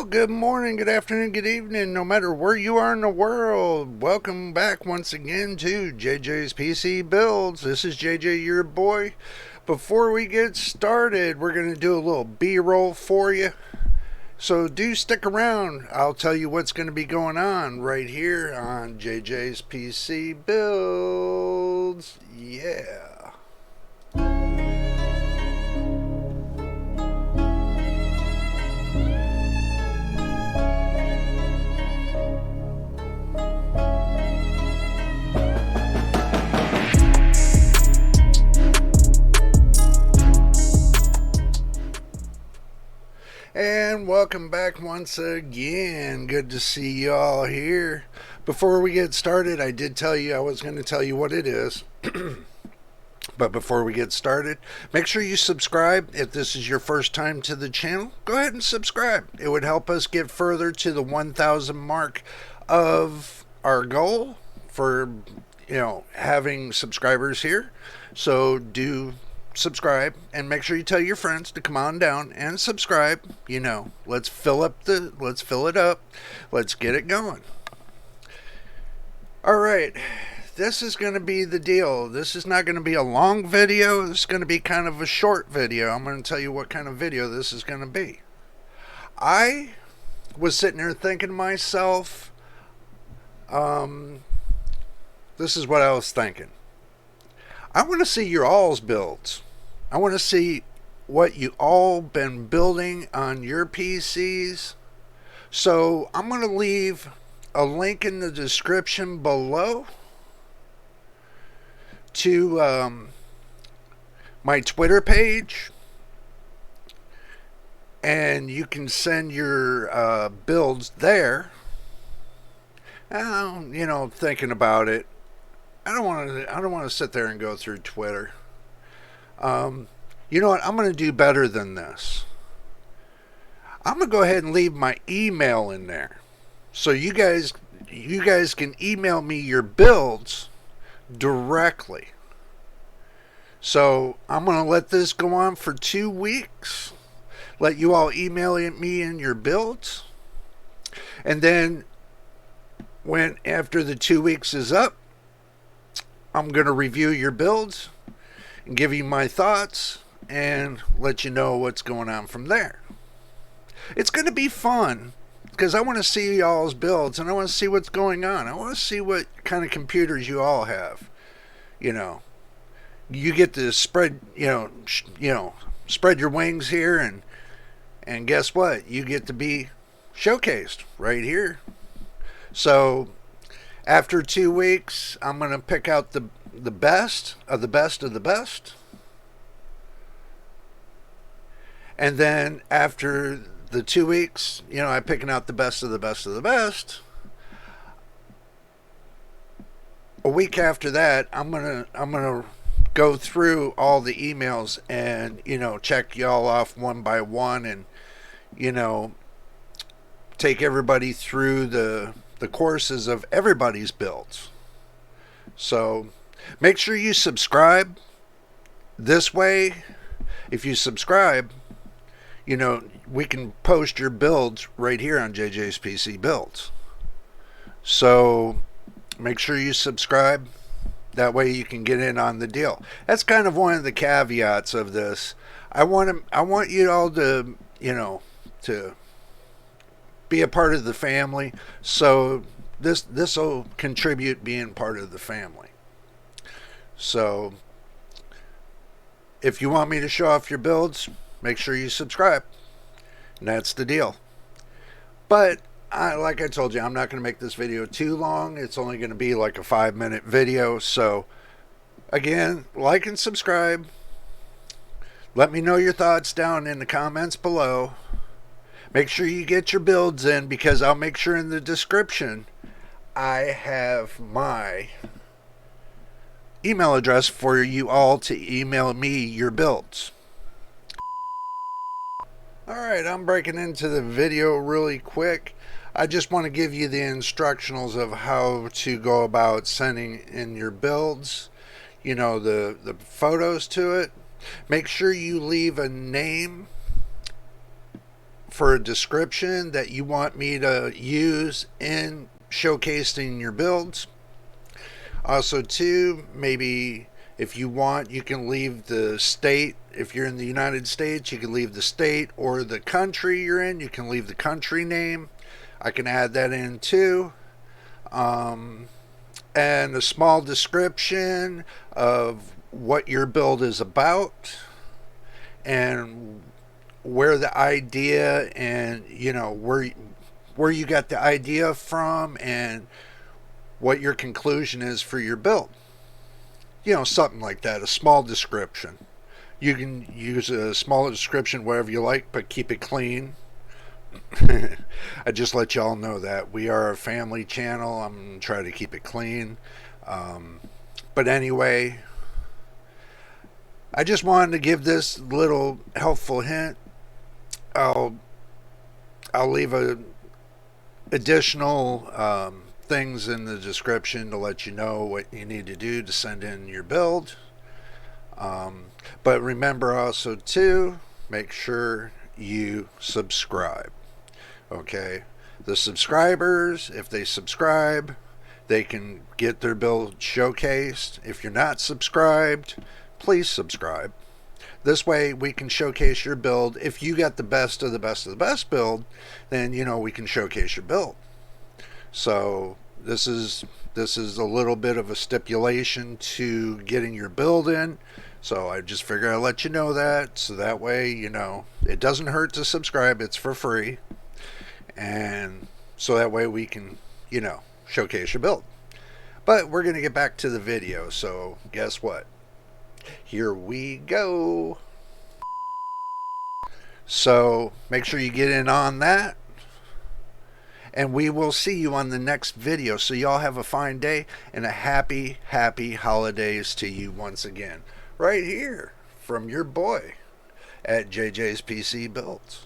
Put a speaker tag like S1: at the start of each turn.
S1: Good morning, good afternoon, good evening, no matter where you are in the world. Welcome back once again to JJ's PC Builds. This is JJ, your boy. Before we get started, we're going to do a little B-roll for you. So do stick around. I'll tell you what's going to be going on right here on JJ's PC Builds. Yeah. And welcome back once again. Good to see you all here. Before we get started, I did tell you I was going to tell you what it is. But before we get started, make sure you subscribe. If this is your first time to the channel, go ahead and subscribe. It would help us get further to the 1,000 mark of our goal for, having subscribers here. So do subscribe and make sure you tell your friends to come on down and subscribe. Let's fill it up. Let's get it going. All right. This is going to be the deal. This is not going to be a long video. This is going to be kind of a short video. I'm going to tell you what kind of video this is going to be. I was sitting there thinking to myself, this is what I was thinking. I want to see your all's builds. I want to see what you all been building on your PCs. So I'm going to leave a link in the description below to my Twitter page, and you can send your builds there. Thinking about it, I don't want to sit there and go through Twitter. You know what? I'm going to do better than this. I'm going to go ahead and leave my email in there, so you guys can email me your builds directly. So I'm going to let this go on for 2 weeks. Let you all email me in your builds. And then after the 2 weeks is up, I'm going to review your builds and give you my thoughts and let you know what's going on from there. It's going to be fun because I want to see y'all's builds and I want to see what's going on. I want to see what kind of computers you all have. You get to spread your wings here, and guess what? You get to be showcased right here. So after 2 weeks, I'm going to pick out the best of the best of the best. And then after the 2 weeks, I'm picking out the best of the best of the best. A week after that, I'm gonna go through all the emails and check y'all off one by one, and take everybody through the courses of everybody's builds. So make sure you subscribe. This way, if you subscribe, we can post your builds right here on JJ's PC Builds. So make sure you subscribe. That way you can get in on the deal. That's kind of one of the caveats of this. I want you all to, to be a part of the family. So this will contribute being part of the family. So if you want me to show off your builds, make sure you subscribe. And that's the deal. But like I told you, I'm not going to make this video too long. It's only going to be like a 5-minute video. So again, like and subscribe. Let me know your thoughts down in the comments below. Make sure you get your builds in, because I'll make sure in the description I have my email address for you all to email me your builds. Alright, I'm breaking into the video really quick. I just want to give you the instructionals of how to go about sending in your builds, the photos to it. Make sure you leave a name for a description that you want me to use in showcasing your builds. Also, too, maybe if you want, you can leave the state. If you're in the United States, you can leave the state, or the country you're in, you can leave the country name. I can add that in too. And a small description of what your build is about, and where the idea, and where you got the idea from, and what your conclusion is for your build. Something like that, a small description. You can use a smaller description wherever you like, but keep it clean. I just let y'all know that we are a family channel. I'm going to try to keep it clean. But anyway, I just wanted to give this little helpful hint. I'll leave additional things in the description to let you know what you need to do to send in your build. But remember also to make sure you subscribe. Okay, the subscribers, if they subscribe, they can get their build showcased. If you're not subscribed, please subscribe. This way we can showcase your build. If you got the best of the best of the best build, then we can showcase your build. So this is a little bit of a stipulation to getting your build in. So I just figured I'd let you know that, so that way it doesn't hurt to subscribe. It's for free. And so that way we can, showcase your build. But we're going to get back to the video, so guess what? Here we go. So make sure you get in on that. And we will see you on the next video. So y'all have a fine day and a happy, happy holidays to you once again. Right here from your boy at JJ's PC Builds.